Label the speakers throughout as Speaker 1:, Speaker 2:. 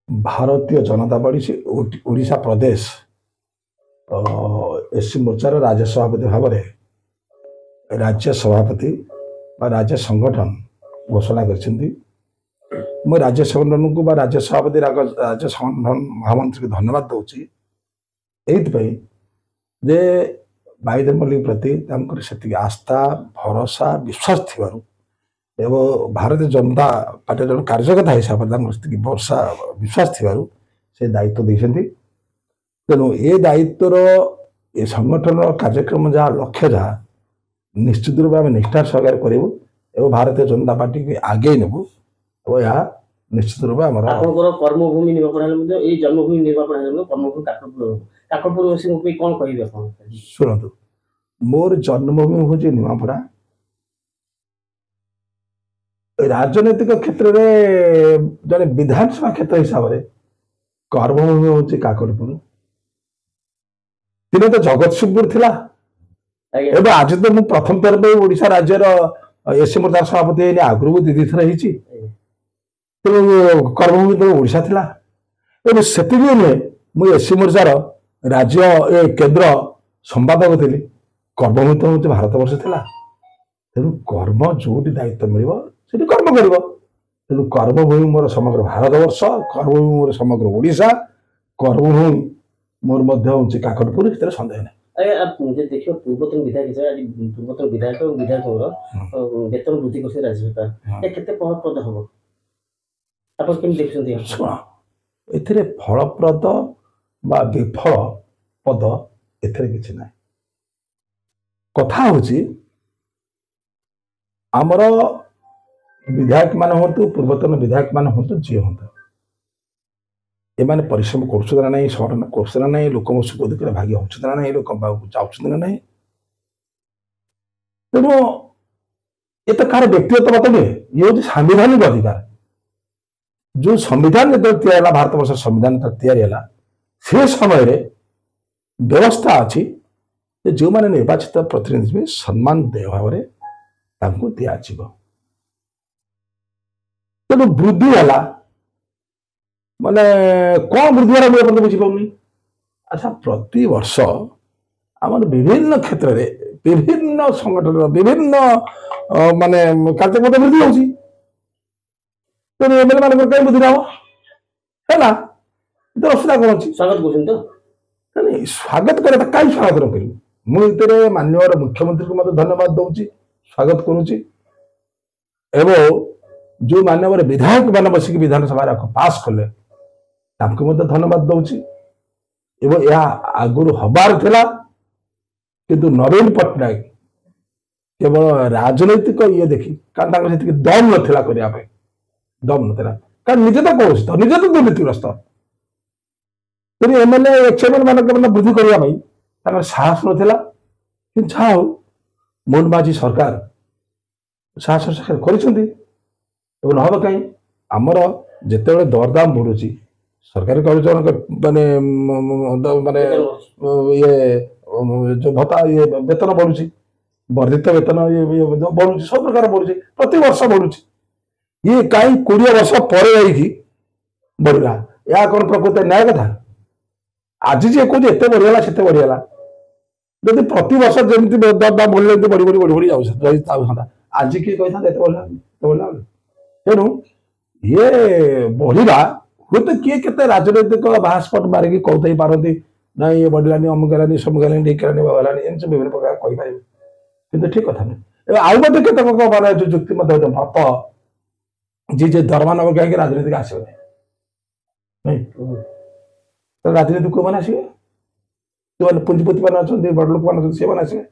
Speaker 1: Bharatiya Janata party से ओडिशा प्रदेश SC मोर्चार राज्य सभापति भाव में राज्य सभापति राज्य संगठन घोषणा कर राज्य संगठन को राज्य सभापति राज्य संगठन महामंत्री को धन्यवाद दूसरी ये जे भाईदेव मल्लिक प्रति से आस्था भरोसा विश्वास थी एवं भारतीय जनता पार्टी जन कार्यकर्ता हिसाब से भरोसा विश्वास थी दायित्व देते तेणु ये दायित्वर ये संगठन कार्यक्रम जहाँ लक्ष्य जहाँ निश्चित रूप में निष्ठार सहकार करूँ एवं भारतीय जनता पार्टी को आगे नेबू और यह निश्चित रूप में
Speaker 2: कर्मभूमि निर्वाचन जन्मभूमि निर्वाचन कर्मभूमि काकटपुर कौन कह
Speaker 1: शुणु मोर जन्मभूमि हूँ निमापड़ा राजनैतिक क्षेत्र में जड़े विधानसभा क्षेत्र हिसाब से कर्मभूमि हूँ काकटपुर दिने तो जगतसिंहपुर थिला एवं आज तो मुझे प्रथम थर पे ओडिशा राज्यर एससी मोर्चा सभापति आगु भी दीदी थर तेणु कर्मभूमि तो ओडिशा थिला एवं से नुहे मुझे एससी मोर्चार राज्य केन्द्र संपादक थी कर्मभूमि तो हूँ भारत वर्ष था तेणु कर्म जो दायित्व मिल से कर्म कर तेणु कर्मभूमि मोर समग्र भारत वर्ष कर्मभूमि मोर समग्र ओडिशा कर्मभूमि मोर मध्य हूँ काकटपुर इसमें सन्देह नहीं
Speaker 2: देखिए पूर्वतन विधायक पूर्वतन विधायक विधायक वेतन वृद्धि कर राज्य सरकार केते फलप्रद हम आप
Speaker 1: देखते फलप्रद बा विफल पद एथरे किछि ना कथा होची आमर विधायक मान हूँ पूर्वतन विधायक मान हूँ जी हूँ एमाने परिश्रम कर ना संगठन कर ना लोक सुख दुख भाग्य होना ना लोक जाऊँ ना तेणु ये तो कह व्यक्तिगत मत नुहे ये हूँ सांविधानिक अधिकार जो संविधान जो या भारत वर्ष संविधान या से समय व्यवस्था अच्छी जो मैंने निर्वाचित प्रतिनिधि सम्मान देय भाव में दिज्व तेणु वृद्धि है माने कौन वृद्धि है मुझे बुझीपाऊनी अच्छा प्रति वर्ष आम विभिन्न क्षेत्र में विभिन्न संगठन विभिन्न माने कार्यक्रम वृद्धि होती तेणु एमएलए मान कहीं बुद्धि ना है असुविधा कौन अच्छी
Speaker 2: स्वागत कर
Speaker 1: स्वागत करे कहीं स्वागत न करूँ मुझे माननीय मुख्यमंत्री को मत धन्यवाद दूसरी स्वागत करुच्ची एवं जो माननीय विधायक मान बसिक विधानसभा पास कले धन्यवाद दूसरी एवं यह आगुरी हबार थिला किंतु नवीन पट्टनायक केवल राजनैतिक ये देखी कारण दम नाला करने दम नाला कारण निजे तो कौन निजे तो दुर्नीतिग्रस्त तेणु एमएलए एक्सएमएल मान वृद्धि करने साहस नाला कि जहाँ हो मोहन माझी सरकार साहस कर नहब कहीं आमर जिते दरदाम बढ़ुची सरकारी कर्मचारी माने ये जो भत्ता ये वेतन बढ़ुची वर्धित वेतन ये बढ़ुची सब प्रकार बढ़ुची प्रति वर्ष बढ़ुची ये कहीं 20 वर्ष पर बढ़ला या कौन प्रकृत न्याय कथा आज जी कौन एत बढ़ीगला से बढ़ीगला जब प्रति वर्ष जमी दरदाम बढ़ बढ़ी बढ़ी बढ़ी बढ़ी जाता आज किए कही था बढ़ला तेणु ये बढ़ा हूँ तो किए के राजनैतिक बाहास्पट मारिकी कहते पारती ना ये बढ़लानी अमुक है समुक है विभिन्न प्रकार कहीपर कि ठीक कथा नहीं आउ मत केत माने जो जुक्ति मत भत जी जे दरमा नब कहीं राजनीतिक आसो नहीं तो राजनीति कौन आसवे जो पुंजीपति मैंने अच्छा बड़ लोक मैंने सी मैंने आसवे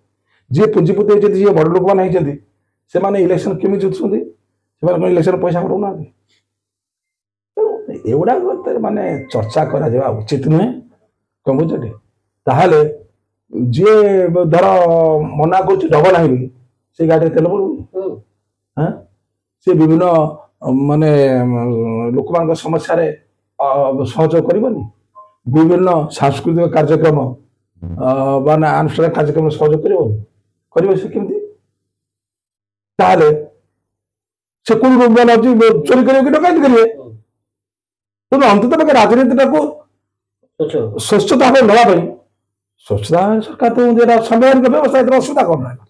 Speaker 1: जी पुंजीपति होती जी बड़ लोक मैंने से इलेक्शन केमी जितुंट से इलेक्शन पैसा पड़ना एगुड़ा माने चर्चा करा उचित नुहे कौन बुझे ताहले जी धर मना कर डबल है से गाड़ी तेल पड़ू हाँ सी विभिन्न माने लोक मान समस्या सहयोग करनी विभिन्न सांस्कृतिक कार्यक्रम माने अनुष्ठान कार्यक्रम सहयोग कर से कौन चोरी करेंगे कि डकैती करेंगे ତେଣୁ ଅନ୍ତତଃ ପକ୍ଷେ ରାଜନୀତିଟାକୁ
Speaker 2: ସ୍ୱଚ୍ଛ
Speaker 1: ସ୍ୱଚ୍ଛତା ଭାବେ ନେବା ପାଇଁ ସ୍ୱଚ୍ଛତା ସରକାର ତ ସମ୍ବିଧାନିକ ବ୍ୟବସ୍ଥା ଏଥିରେ ଅସୁବିଧା କ'ଣ ରହିଲା।